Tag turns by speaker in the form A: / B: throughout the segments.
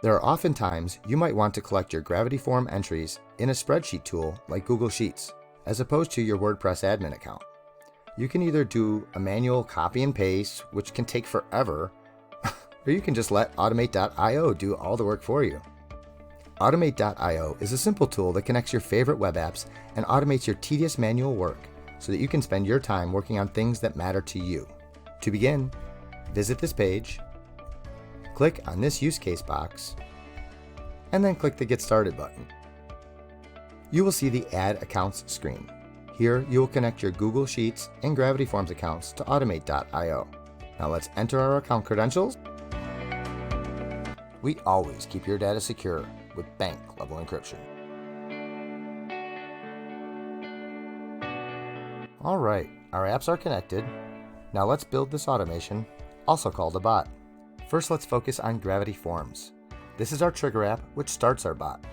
A: There are often times you might want to collect your Gravity form entries in a spreadsheet tool like Google Sheets, as opposed to your WordPress admin account. You can either do a manual copy and paste, which can take forever, or you can just let Automate.io do all the work for you. Automate.io is a simple tool that connects your favorite web apps and automates your tedious manual work so that you can spend your time working on things that matter to you. To begin, visit this page, click on this use case box, and then click the Get Started button. You will see the Add Accounts screen. Here, you will connect your Google Sheets and Gravity Forms accounts to Automate.io. Now let's enter our account credentials. We always keep your data secure with bank-level encryption. All right, our apps are connected. Now let's build this automation, also called a bot. First, let's focus on Gravity Forms. This is our trigger app, which starts our bot.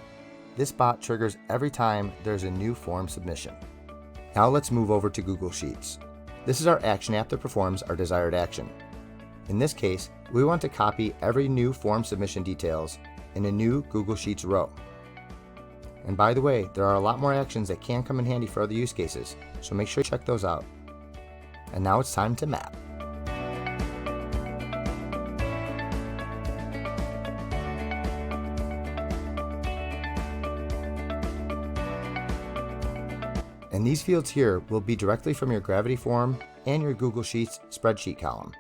A: This bot triggers every time there's a new form submission. Now let's move over to Google Sheets. This is our action app that performs our desired action. In this case, we want to copy every new form submission details in a new Google Sheets row. And by the way, there are a lot more actions that can come in handy for other use cases, so make sure you check those out. And now it's time to map. And these fields here will be directly from your Gravity form and your Google Sheets spreadsheet column.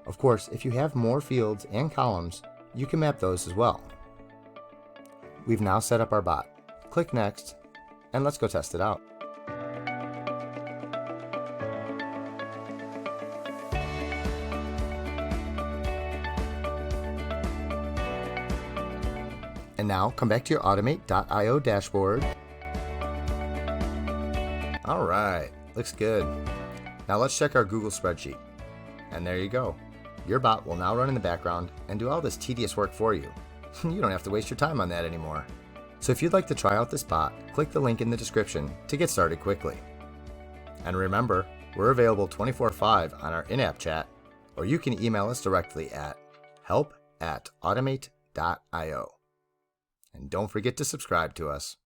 A: Of course, if you have more fields and columns, you can map those as well. We've now set up our bot. Click Next, and let's go test it out. And now come back to your Automate.io dashboard. All right, looks good. Now let's check our Google spreadsheet. And there you go. Your bot will now run in the background and do all this tedious work for you. You don't have to waste your time on that anymore. So if you'd like to try out this bot, click the link in the description to get started quickly. And remember, we're available 24/5 on our in-app chat, or you can email us directly at help@automate.io. And don't forget to subscribe to us.